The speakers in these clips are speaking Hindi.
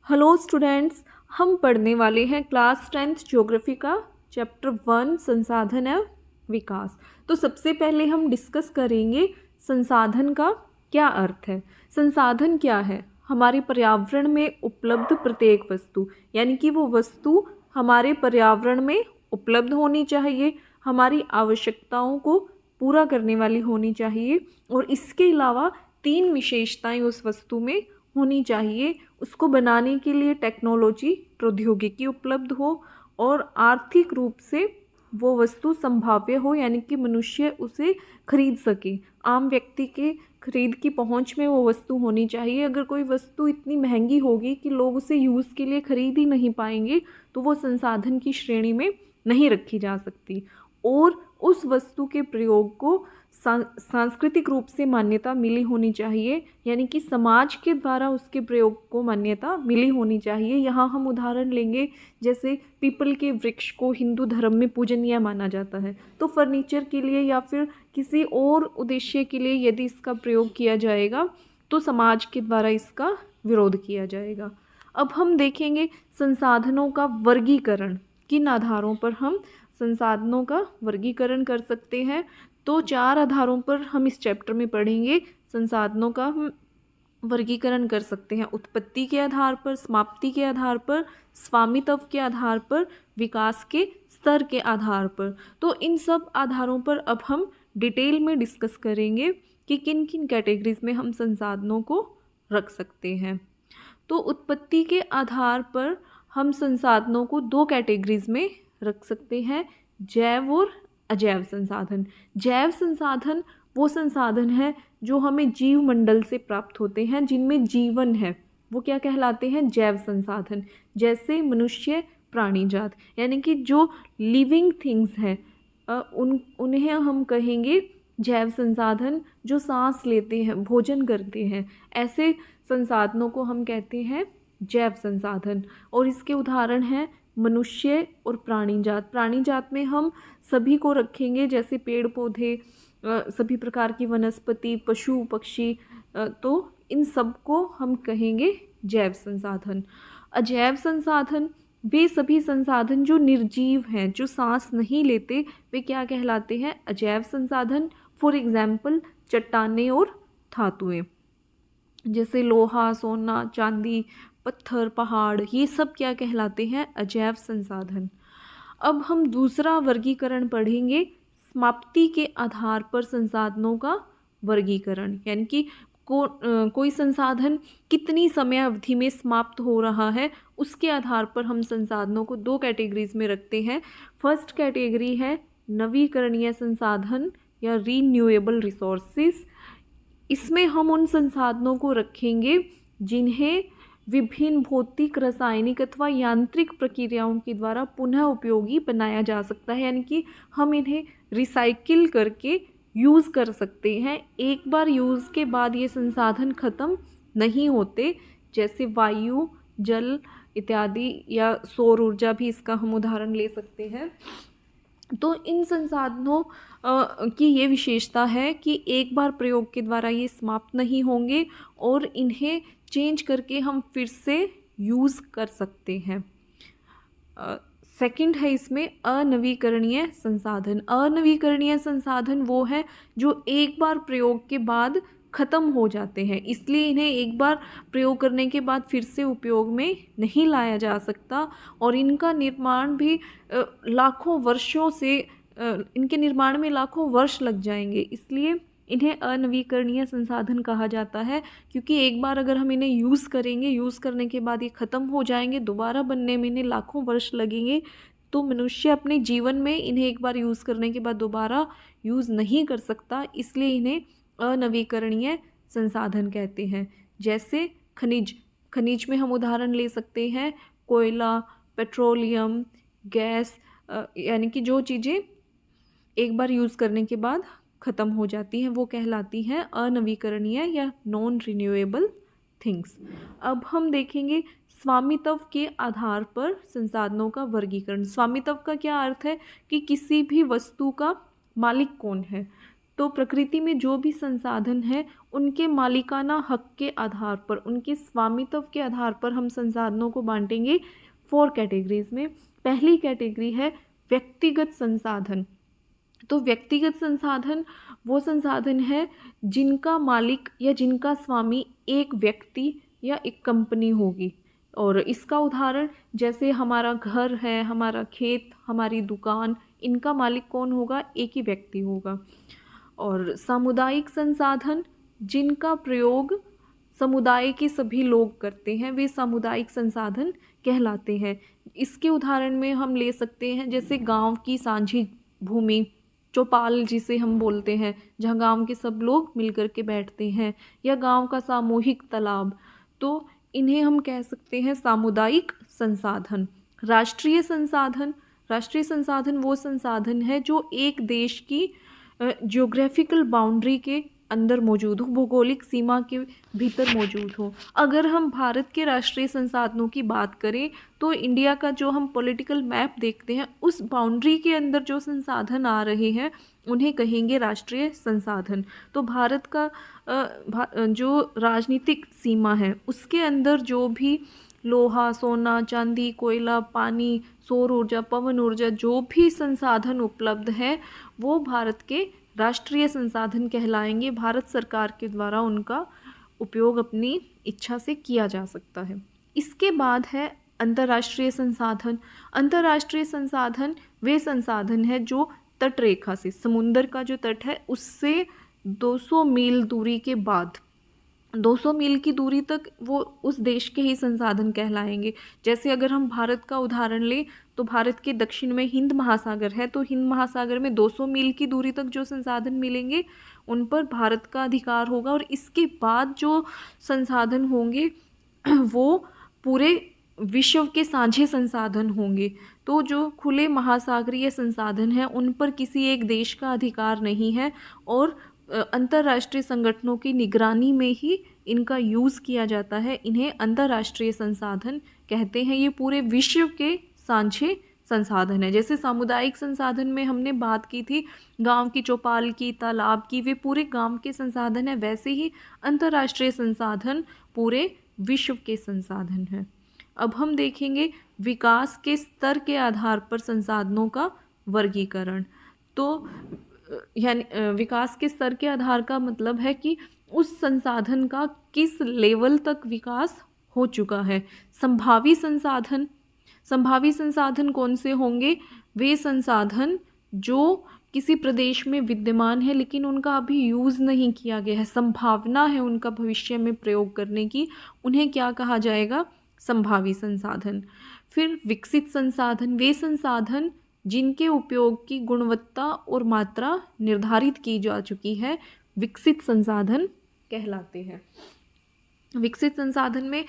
हेलो स्टूडेंट्स, हम पढ़ने वाले हैं क्लास 10th ज्योग्राफी का चैप्टर 1 संसाधन एवं विकास। तो सबसे पहले हम डिस्कस करेंगे संसाधन का क्या अर्थ है। संसाधन क्या है? हमारे पर्यावरण में उपलब्ध प्रत्येक वस्तु, यानी कि वो वस्तु हमारे पर्यावरण में उपलब्ध होनी चाहिए, हमारी आवश्यकताओं को पूरा करने वाली होनी चाहिए और इसके अलावा 3 विशेषताएं उस वस्तु में होनी चाहिए। उसको बनाने के लिए टेक्नोलॉजी प्रौद्योगिकी उपलब्ध हो और आर्थिक रूप से वो वस्तु संभाव्य हो, यानी कि मनुष्य उसे खरीद सके। आम व्यक्ति के खरीद की पहुंच में वो वस्तु होनी चाहिए। अगर कोई वस्तु इतनी महंगी होगी कि लोग उसे यूज़ के लिए खरीद ही नहीं पाएंगे तो वो संसाधन की श्रेणी में नहीं रखी जा सकती। और उस वस्तु के प्रयोग को सांस्कृतिक रूप से मान्यता मिली होनी चाहिए, यानी कि समाज के द्वारा उसके प्रयोग को मान्यता मिली होनी चाहिए। यहाँ हम उदाहरण लेंगे, जैसे पीपल के वृक्ष को हिंदू धर्म में पूजनीय माना जाता है, तो फर्नीचर के लिए या फिर किसी और उद्देश्य के लिए यदि इसका प्रयोग किया जाएगा तो समाज के द्वारा इसका विरोध किया जाएगा। अब हम देखेंगे संसाधनों का वर्गीकरण, किन आधारों पर हम संसाधनों का वर्गीकरण कर सकते हैं। तो 4 आधारों पर हम इस चैप्टर में पढ़ेंगे। संसाधनों का हम वर्गीकरण कर सकते हैं उत्पत्ति के आधार पर, समाप्ति के आधार पर, स्वामित्व के आधार पर, विकास के स्तर के आधार पर। तो इन सब आधारों पर अब हम डिटेल में डिस्कस करेंगे कि किन किन कैटेगरीज में हम संसाधनों को रख सकते हैं। तो उत्पत्ति के आधार पर हम संसाधनों को 2 कैटेगरीज में रख सकते हैं, जैव और अजैव संसाधन। जैव संसाधन वो संसाधन है जो हमें जीव मंडल से प्राप्त होते हैं, जिनमें जीवन है, वो क्या कहलाते हैं? जैव संसाधन। जैसे मनुष्य, प्राणी जात, यानी कि जो लिविंग थिंग्स हैं उन्हें हम कहेंगे जैव संसाधन। जो सांस लेते हैं, भोजन करते हैं, ऐसे संसाधनों को हम कहते हैं जैव संसाधन। और इसके उदाहरण हैं मनुष्य और प्राणी जात। प्राणी जात में हम सभी को रखेंगे, जैसे पेड़ पौधे, सभी प्रकार की वनस्पति, पशु पक्षी, तो इन सब को हम कहेंगे जैव संसाधन। अजैव संसाधन वे सभी संसाधन जो निर्जीव हैं, जो सांस नहीं लेते, वे क्या कहलाते हैं? अजैव संसाधन। फॉर एग्जाम्पल चट्टानें और धातुएं, जैसे लोहा, सोना, चांदी, पत्थर, पहाड़, ये सब क्या कहलाते हैं? अजैव संसाधन। अब हम दूसरा वर्गीकरण पढ़ेंगे, समाप्ति के आधार पर संसाधनों का वर्गीकरण, यानी कि कोई संसाधन कितनी समय अवधि में समाप्त हो रहा है, उसके आधार पर हम संसाधनों को 2 कैटेगरीज में रखते हैं। फर्स्ट कैटेगरी है नवीकरणीय संसाधन या रीन्यूएबल रिसोर्सेज। इसमें हम उन संसाधनों को रखेंगे जिन्हें विभिन्न भौतिक, रासायनिक अथवा यांत्रिक प्रक्रियाओं के द्वारा पुनः उपयोगी बनाया जा सकता है, यानी कि हम इन्हें रिसाइकिल करके यूज़ कर सकते हैं। एक बार यूज़ के बाद ये संसाधन ख़त्म नहीं होते, जैसे वायु, जल इत्यादि, या सौर ऊर्जा भी इसका हम उदाहरण ले सकते हैं। तो इन संसाधनों की ये विशेषता है कि एक बार प्रयोग के द्वारा ये समाप्त नहीं होंगे और इन्हें चेंज करके हम फिर से यूज़ कर सकते हैं। सेकंड है इसमें अनवीकरणीय संसाधन। अनवीकरणीय संसाधन वो है जो एक बार प्रयोग के बाद ख़त्म हो जाते हैं, इसलिए इन्हें एक बार प्रयोग करने के बाद फिर से उपयोग में नहीं लाया जा सकता और इनका निर्माण भी लाखों वर्षों से इनके निर्माण में लाखों वर्ष लग जाएंगे, इसलिए इन्हें अनवीकरणीय संसाधन कहा जाता है। क्योंकि एक बार अगर हम इन्हें यूज़ करेंगे, यूज़ करने के बाद ये ख़त्म हो जाएंगे, दोबारा बनने में इन्हें लाखों वर्ष लगेंगे, तो मनुष्य अपने जीवन में इन्हें एक बार यूज़ करने के बाद दोबारा यूज़ नहीं कर सकता, इसलिए इन्हें अनवीकरणीय संसाधन कहते हैं। जैसे खनिज, खनिज में हम उदाहरण ले सकते हैं कोयला, पेट्रोलियम, गैस, यानी कि जो चीज़ें एक बार यूज़ करने के बाद ख़त्म हो जाती हैं वो कहलाती हैं अनवीकरणीय या नॉन रिन्यूएबल थिंग्स। अब हम देखेंगे स्वामित्व के आधार पर संसाधनों का वर्गीकरण। स्वामित्व का क्या अर्थ है कि किसी भी वस्तु का मालिक कौन है। तो प्रकृति में जो भी संसाधन है उनके मालिकाना हक के आधार पर, उनके स्वामित्व के आधार पर हम संसाधनों को बांटेंगे 4 कैटेगरीज में। पहली कैटेगरी है व्यक्तिगत संसाधन। तो व्यक्तिगत संसाधन वो संसाधन है जिनका मालिक या जिनका स्वामी एक व्यक्ति या एक कंपनी होगी। और इसका उदाहरण जैसे हमारा घर है, हमारा खेत, हमारी दुकान, इनका मालिक कौन होगा? एक ही व्यक्ति होगा। और सामुदायिक संसाधन जिनका प्रयोग समुदाय के सभी लोग करते हैं, वे सामुदायिक संसाधन कहलाते हैं। इसके उदाहरण में हम ले सकते हैं जैसे गांव की साझी भूमि, चौपाल जिसे हम बोलते हैं, जहाँ गांव के सब लोग मिलकर के बैठते हैं, या गांव का सामूहिक तालाब, तो इन्हें हम कह सकते हैं सामुदायिक संसाधन। राष्ट्रीय संसाधन, राष्ट्रीय संसाधन वो संसाधन है जो एक देश की ज्योग्राफिकल बाउंड्री के अंदर मौजूद हो, भौगोलिक सीमा के भीतर मौजूद हो। अगर हम भारत के राष्ट्रीय संसाधनों की बात करें तो इंडिया का जो हम पॉलिटिकल मैप देखते हैं, उस बाउंड्री के अंदर जो संसाधन आ रहे हैं उन्हें कहेंगे राष्ट्रीय संसाधन। तो भारत का जो राजनीतिक सीमा है उसके अंदर जो भी लोहा, सोना, चांदी, कोयला, पानी, सौर ऊर्जा, पवन ऊर्जा, जो भी संसाधन उपलब्ध है वो भारत के राष्ट्रीय संसाधन कहलाएंगे। भारत सरकार के द्वारा उनका उपयोग अपनी इच्छा से किया जा सकता है। इसके बाद है अंतर्राष्ट्रीय संसाधन। अंतर्राष्ट्रीय संसाधन वे संसाधन है जो तट रेखा से, समुंदर का जो तट है उससे 200 मील दूरी के बाद, 200 मील की दूरी तक वो उस देश के ही संसाधन कहलाएंगे। जैसे अगर हम भारत का उदाहरण लें तो भारत के दक्षिण में हिंद महासागर है, तो हिंद महासागर में 200 मील की दूरी तक जो संसाधन मिलेंगे उन पर भारत का अधिकार होगा। और इसके बाद जो संसाधन होंगे वो पूरे विश्व के साझे संसाधन होंगे। तो जो खुले महासागरीय संसाधन हैं उन पर किसी एक देश का अधिकार नहीं है और अंतर्राष्ट्रीय संगठनों की निगरानी में ही इनका यूज़ किया जाता है। इन्हें अंतर्राष्ट्रीय संसाधन कहते हैं। ये पूरे विश्व के साझे संसाधन है। जैसे सामुदायिक संसाधन में हमने बात की थी गांव की चौपाल की, तालाब की, वे पूरे गांव के संसाधन है, वैसे ही अंतर्राष्ट्रीय संसाधन पूरे विश्व के संसाधन हैं। अब हम देखेंगे विकास के स्तर के आधार पर संसाधनों का वर्गीकरण। तो यानी विकास के स्तर के आधार का मतलब है कि उस संसाधन का किस लेवल तक विकास हो चुका है। संभावी संसाधन, संभावी संसाधन कौन से होंगे? वे संसाधन जो किसी प्रदेश में विद्यमान है लेकिन उनका अभी यूज़ नहीं किया गया है, संभावना है उनका भविष्य में प्रयोग करने की, उन्हें क्या कहा जाएगा? संभावी संसाधन। फिर विकसित संसाधन, वे संसाधन जिनके उपयोग की गुणवत्ता और मात्रा निर्धारित की जा चुकी है, विकसित संसाधन कहलाते हैं। विकसित संसाधन में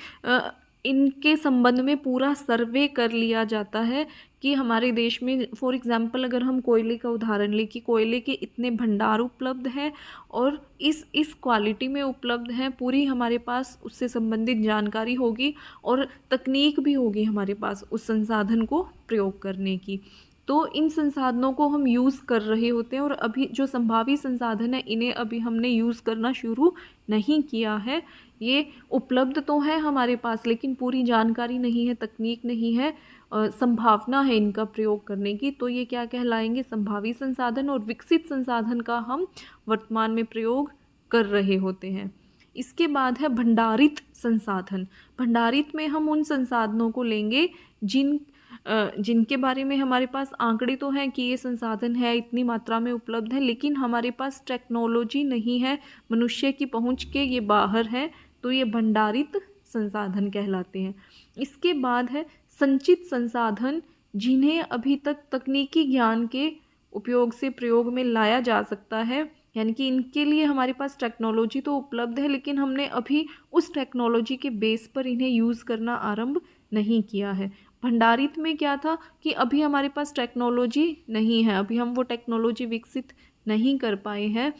इनके संबंध में पूरा सर्वे कर लिया जाता है कि हमारे देश में फॉर एग्जांपल अगर हम कोयले का उदाहरण लें कि कोयले के इतने भंडार उपलब्ध हैं और इस क्वालिटी में उपलब्ध हैं, पूरी हमारे पास उससे संबंधित जानकारी होगी और तकनीक भी होगी हमारे पास उस संसाधन को प्रयोग करने की। तो इन संसाधनों को हम यूज़ कर रहे होते हैं और अभी जो संभावी संसाधन है इन्हें अभी हमने यूज़ करना शुरू नहीं किया है। ये उपलब्ध तो है हमारे पास लेकिन पूरी जानकारी नहीं है, तकनीक नहीं है, संभावना है इनका प्रयोग करने की। तो ये क्या कहलाएंगे? संभावी संसाधन। और विकसित संसाधन का हम वर्तमान में प्रयोग कर रहे होते हैं। इसके बाद है भंडारित संसाधन। भंडारित में हम उन संसाधनों को लेंगे जिनके बारे में हमारे पास आंकड़े तो हैं कि ये संसाधन है, इतनी मात्रा में उपलब्ध है, लेकिन हमारे पास टेक्नोलॉजी नहीं है, मनुष्य की पहुंच के ये बाहर है, तो ये भंडारित संसाधन कहलाते हैं। इसके बाद है संचित संसाधन, जिन्हें अभी तक तकनीकी ज्ञान के उपयोग से प्रयोग में लाया जा सकता है, यानी कि इनके लिए हमारे पास टेक्नोलॉजी तो उपलब्ध है लेकिन हमने अभी उस टेक्नोलॉजी के बेस पर इन्हें यूज़ करना आरंभ नहीं किया है। भंडारित में क्या था कि अभी हमारे पास टेक्नोलॉजी नहीं है, अभी हम वो टेक्नोलॉजी विकसित नहीं कर पाए हैं।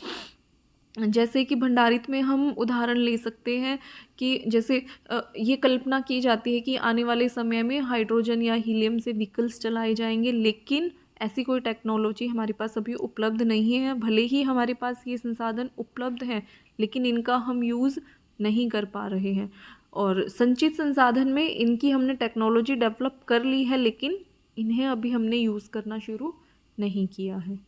जैसे कि भंडारित में हम उदाहरण ले सकते हैं कि जैसे ये कल्पना की जाती है कि आने वाले समय में हाइड्रोजन या हीलियम से व्हीकल्स चलाए जाएंगे, लेकिन ऐसी कोई टेक्नोलॉजी हमारे पास अभी उपलब्ध नहीं है। भले ही हमारे पास ये संसाधन उपलब्ध हैं, लेकिन इनका हम यूज़ नहीं कर पा रहे हैं। और संचित संसाधन में इनकी हमने टेक्नोलॉजी डेवलप कर ली है, लेकिन इन्हें अभी हमने यूज़ करना शुरू नहीं किया है।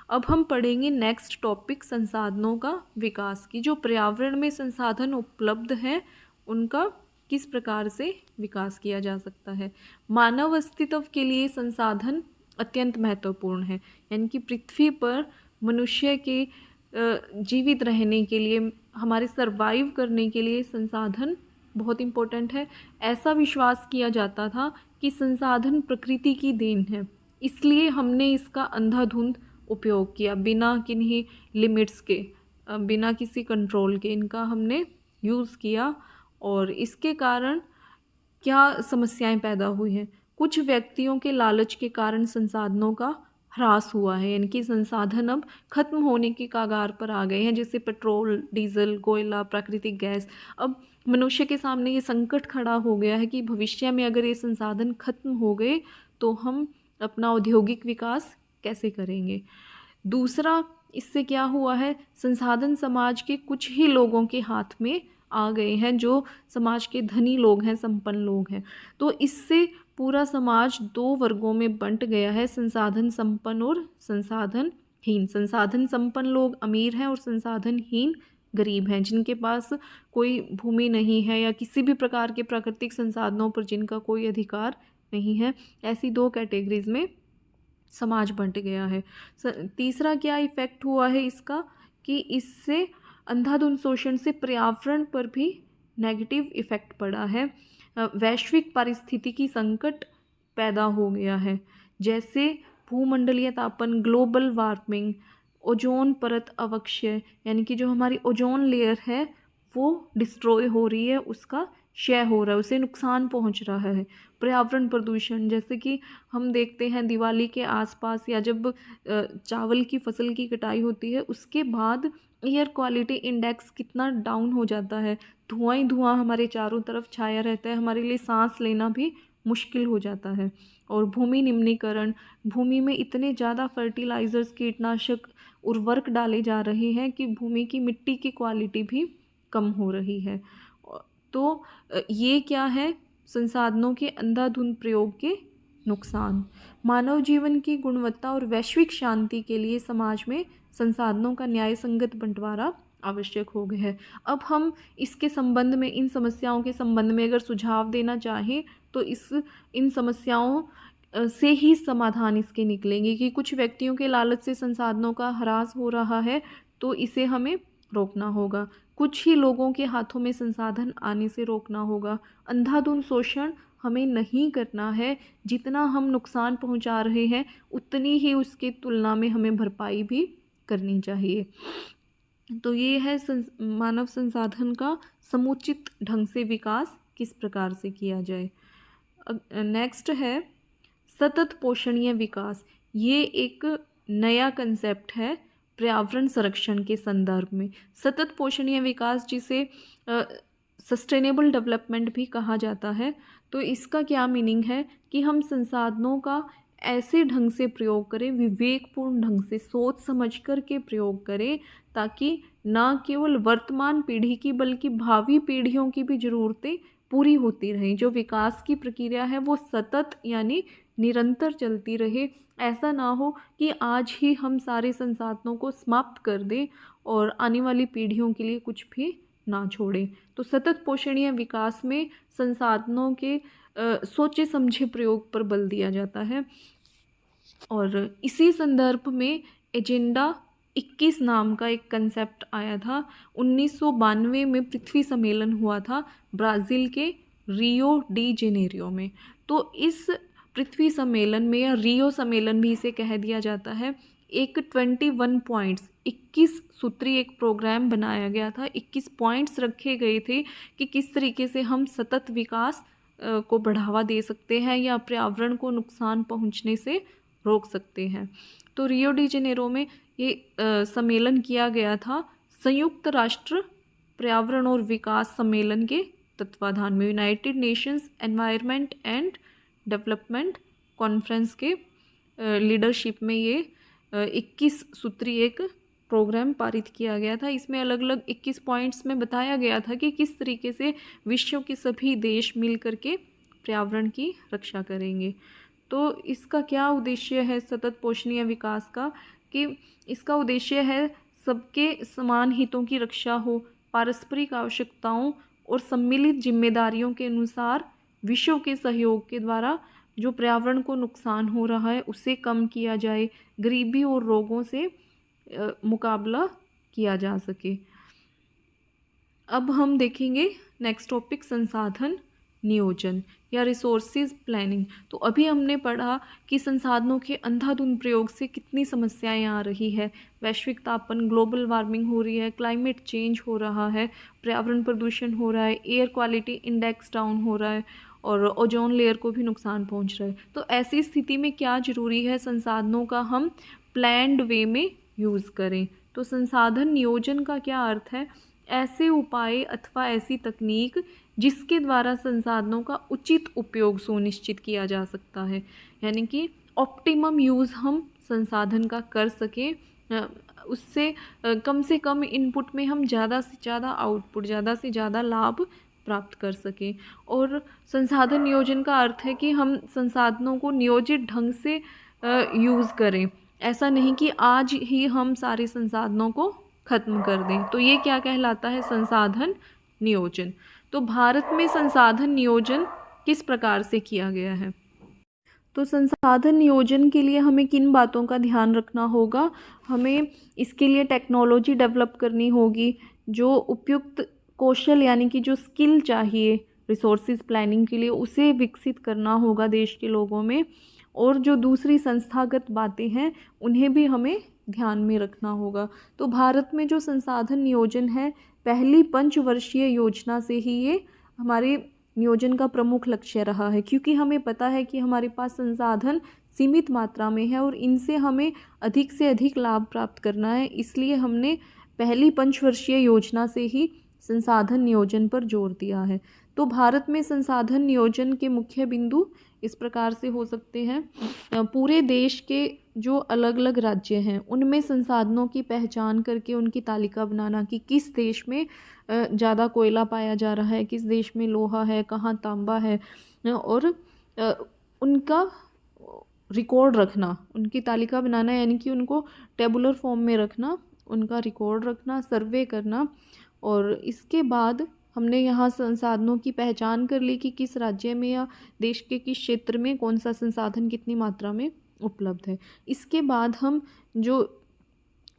अब हम पढ़ेंगे नेक्स्ट टॉपिक संसाधनों का विकास की। जो पर्यावरण में संसाधन उपलब्ध हैं उनका किस प्रकार से विकास किया जा सकता है। मानव अस्तित्व के लिए संसाधन अत्यंत महत्वपूर्ण है, यानी कि पृथ्वी पर मनुष्य के जीवित रहने के लिए, हमारे सरवाइव करने के लिए संसाधन बहुत इम्पोर्टेंट है। ऐसा विश्वास किया जाता था कि संसाधन प्रकृति की देन है, इसलिए हमने इसका अंधाधुंध उपयोग किया, बिना किन्हीं लिमिट्स के, बिना किसी कंट्रोल के इनका हमने यूज़ किया। और इसके कारण क्या समस्याएं पैदा हुई हैं। कुछ व्यक्तियों के लालच के कारण संसाधनों का ह्रास हुआ है, यानी कि संसाधन अब खत्म होने की कगार पर आ गए हैं, जैसे पेट्रोल, डीजल, कोयला, प्राकृतिक गैस। अब मनुष्य के सामने ये संकट खड़ा हो गया है कि भविष्य में अगर ये संसाधन खत्म हो गए तो हम अपना औद्योगिक विकास कैसे करेंगे। दूसरा, इससे क्या हुआ है, संसाधन समाज के कुछ ही लोगों के हाथ में आ गए हैं, जो समाज के धनी लोग हैं, संपन्न लोग हैं। तो इससे पूरा समाज दो वर्गों में बंट गया है, संसाधन संपन्न और संसाधनहीन। संसाधन संपन्न लोग अमीर हैं और संसाधनहीन गरीब हैं, जिनके पास कोई भूमि नहीं है या किसी भी प्रकार के प्राकृतिक संसाधनों पर जिनका कोई अधिकार नहीं है। ऐसी दो कैटेगरीज में समाज बंट गया है। तीसरा क्या इफ़ेक्ट हुआ है इसका, कि इससे अंधाधुंध शोषण से पर्यावरण पर भी नेगेटिव इफ़ेक्ट पड़ा है। वैश्विक पारिस्थितिकी संकट पैदा हो गया है, जैसे भूमंडलीय तापन, ग्लोबल वार्मिंग, ओजोन परत अवक्षय, यानी कि जो हमारी ओजोन लेयर है वो डिस्ट्रॉय हो रही है, उसका क्षय हो रहा है, उसे नुकसान पहुंच रहा है। पर्यावरण प्रदूषण, जैसे कि हम देखते हैं दिवाली के आसपास या जब चावल की फसल की कटाई होती है, उसके बाद एयर क्वालिटी इंडेक्स कितना डाउन हो जाता है। धुआं ही धुआं हमारे चारों तरफ छाया रहता है, हमारे लिए सांस लेना भी मुश्किल हो जाता है। और भूमि निम्नीकरण, भूमि में इतने ज़्यादा फर्टिलाइज़र्स, कीटनाशक, उर्वरक डाले जा रहे हैं कि भूमि की मिट्टी की क्वालिटी भी कम हो रही है। तो ये क्या है, संसाधनों के अंधाधुंध प्रयोग के नुकसान। मानव जीवन की गुणवत्ता और वैश्विक शांति के लिए समाज में संसाधनों का न्याय संगत बंटवारा आवश्यक हो गया है। अब हम इसके संबंध में, इन समस्याओं के संबंध में अगर सुझाव देना चाहें तो इन समस्याओं से ही समाधान इसके निकलेंगे कि कुछ व्यक्तियों के लालच से संसाधनों का ह्रास हो रहा है, तो इसे हमें रोकना होगा। कुछ ही लोगों के हाथों में संसाधन आने से रोकना होगा। अंधाधुंध शोषण हमें नहीं करना है, जितना हम नुकसान पहुंचा रहे हैं उतनी ही उसकी तुलना में हमें भरपाई भी करनी चाहिए। तो ये है मानव संसाधन का समुचित ढंग से विकास किस प्रकार से किया जाए। नेक्स्ट है सतत पोषणीय विकास। ये एक नया कंसेप्ट है पर्यावरण संरक्षण के संदर्भ में। सतत पोषणीय विकास, जिसे सस्टेनेबल डेवलपमेंट भी कहा जाता है, तो इसका क्या मीनिंग है कि हम संसाधनों का ऐसे ढंग से प्रयोग करें, विवेकपूर्ण ढंग से सोच समझ कर के प्रयोग करें, ताकि न केवल वर्तमान पीढ़ी की बल्कि भावी पीढ़ियों की भी ज़रूरतें पूरी होती रहें। जो विकास की प्रक्रिया है वो सतत यानी निरंतर चलती रहे। ऐसा ना हो कि आज ही हम सारे संसाधनों को समाप्त कर दें और आने वाली पीढ़ियों के लिए कुछ भी ना छोड़ें। तो सतत पोषणीय विकास में संसाधनों के सोचे समझे प्रयोग पर बल दिया जाता है। और इसी संदर्भ में एजेंडा 21 नाम का एक कंसेप्ट आया था। 1992 में पृथ्वी सम्मेलन हुआ था ब्राज़ील के रियो डी जेनेरियो में। तो इस पृथ्वी सम्मेलन में, या रियो सम्मेलन भी इसे कह दिया जाता है, एक 21 पॉइंट्स, 21 सूत्री एक प्रोग्राम बनाया गया था। 21 पॉइंट्स रखे गए थे कि किस तरीके से हम सतत विकास को बढ़ावा दे सकते हैं या पर्यावरण को नुकसान पहुंचने से रोक सकते हैं। तो रियो डी जेनेरो में ये सम्मेलन किया गया था संयुक्त राष्ट्र पर्यावरण और विकास सम्मेलन के तत्वाधान में, United Nations environment and development conference के लीडरशिप में ये 21 सूत्री एक प्रोग्राम पारित किया गया था। इसमें अलग अलग 21 पॉइंट्स में बताया गया था कि किस तरीके से विश्व के सभी देश मिल करके पर्यावरण की रक्षा करेंगे। तो इसका क्या उद्देश्य है सतत पोषणीय विकास का, कि इसका उद्देश्य है सबके समान हितों की रक्षा हो, पारस्परिक आवश्यकताओं और सम्मिलित जिम्मेदारियों के अनुसार विश्व के सहयोग के द्वारा जो पर्यावरण को नुकसान हो रहा है उसे कम किया जाए, गरीबी और रोगों से मुकाबला किया जा सके। अब हम देखेंगे नेक्स्ट टॉपिक संसाधन नियोजन या रिसोर्सेज प्लानिंग। तो अभी हमने पढ़ा कि संसाधनों के अंधाधुंध प्रयोग से कितनी समस्याएं आ रही है। वैश्विक तापन, ग्लोबल वार्मिंग हो रही है, क्लाइमेट चेंज हो रहा है, पर्यावरण प्रदूषण हो रहा है, एयर क्वालिटी इंडेक्स डाउन हो रहा है और ओजोन लेयर को भी नुकसान पहुंच रहा है। तो ऐसी स्थिति में क्या ज़रूरी है, संसाधनों का हम प्लान्ड वे में यूज़ करें। तो संसाधन नियोजन का क्या अर्थ है, ऐसे उपाय अथवा ऐसी तकनीक जिसके द्वारा संसाधनों का उचित उपयोग सुनिश्चित किया जा सकता है, यानी कि ऑप्टिमम यूज़ हम संसाधन का कर सकें, उससे कम से कम इनपुट में हम ज़्यादा से ज़्यादा आउटपुट, ज़्यादा से ज़्यादा लाभ प्राप्त कर सकें। और संसाधन नियोजन का अर्थ है कि हम संसाधनों को नियोजित ढंग से यूज़ करें, ऐसा नहीं कि आज ही हम सारे संसाधनों को ख़त्म कर दें। तो ये क्या कहलाता है, संसाधन नियोजन। तो भारत में संसाधन नियोजन किस प्रकार से किया गया है। तो संसाधन नियोजन के लिए हमें किन बातों का ध्यान रखना होगा, हमें इसके लिए टेक्नोलॉजी डेवलप करनी होगी, जो उपयुक्त कौशल यानी कि जो स्किल चाहिए रिसोर्सेज प्लानिंग के लिए उसे विकसित करना होगा देश के लोगों में, और जो दूसरी संस्थागत बातें हैं उन्हें भी हमें ध्यान में रखना होगा। तो भारत में जो संसाधन नियोजन है, पहली पंचवर्षीय योजना से ही ये हमारे नियोजन का प्रमुख लक्ष्य रहा है, क्योंकि हमें पता है कि हमारे पास संसाधन सीमित मात्रा में है और इनसे हमें अधिक से अधिक लाभ प्राप्त करना है। इसलिए हमने पहली पंचवर्षीय योजना से ही संसाधन नियोजन पर जोर दिया है। तो भारत में संसाधन नियोजन के मुख्य बिंदु इस प्रकार से हो सकते हैं, पूरे देश के जो अलग अलग राज्य हैं उनमें संसाधनों की पहचान करके उनकी तालिका बनाना कि किस देश में ज़्यादा कोयला पाया जा रहा है, किस देश में लोहा है, कहाँ तांबा है, और उनका रिकॉर्ड रखना, उनकी तालिका बनाना, यानी कि उनको टेबुलर फॉर्म में रखना, उनका रिकॉर्ड रखना, सर्वे करना। और इसके बाद हमने यहाँ संसाधनों की पहचान कर ली कि किस राज्य में या देश के किस क्षेत्र में कौन सा संसाधन कितनी मात्रा में उपलब्ध है। इसके बाद हम जो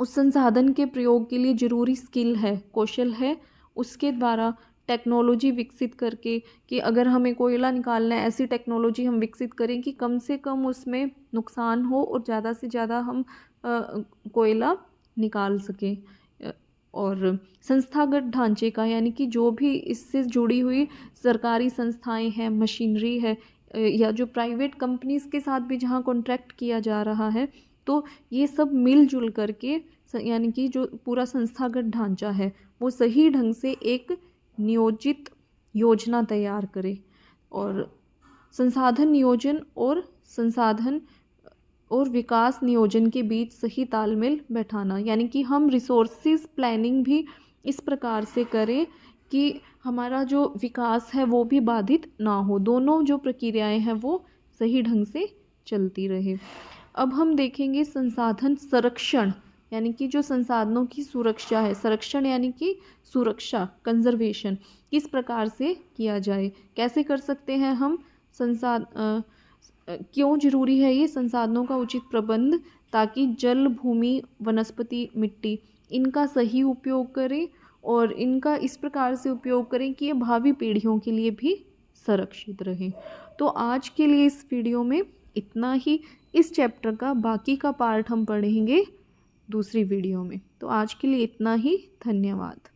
उस संसाधन के प्रयोग के लिए ज़रूरी स्किल है, कौशल है, उसके द्वारा टेक्नोलॉजी विकसित करके कि अगर हमें कोयला निकालना है, ऐसी टेक्नोलॉजी हम विकसित करें कि कम से कम उसमें नुकसान हो और ज़्यादा से ज़्यादा हम कोयला निकाल सकें। और संस्थागत ढांचे का, यानी कि जो भी इससे जुड़ी हुई सरकारी संस्थाएं हैं, मशीनरी है, या जो प्राइवेट कंपनीज़ के साथ भी जहाँ कॉन्ट्रैक्ट किया जा रहा है, तो ये सब मिलजुल करके यानी कि जो पूरा संस्थागत ढांचा है वो सही ढंग से एक नियोजित योजना तैयार करे। और संसाधन नियोजन और विकास नियोजन के बीच सही तालमेल बैठाना, यानी कि हम रिसोर्सेज प्लानिंग भी इस प्रकार से करें कि हमारा जो विकास है वो भी बाधित ना हो, दोनों जो प्रक्रियाएं हैं वो सही ढंग से चलती रहे। अब हम देखेंगे संसाधन संरक्षण, यानी कि जो संसाधनों की सुरक्षा है, संरक्षण यानी कि सुरक्षा, कंजर्वेशन किस प्रकार से किया जाए, कैसे कर सकते हैं हम क्यों ज़रूरी है ये संसाधनों का उचित प्रबंध, ताकि जल, भूमि, वनस्पति, मिट्टी इनका सही उपयोग करें और इनका इस प्रकार से उपयोग करें कि ये भावी पीढ़ियों के लिए भी संरक्षित रहें। तो आज के लिए इस वीडियो में इतना ही। इस चैप्टर का बाकी का पार्ट हम पढ़ेंगे दूसरी वीडियो में। तो आज के लिए इतना ही, धन्यवाद।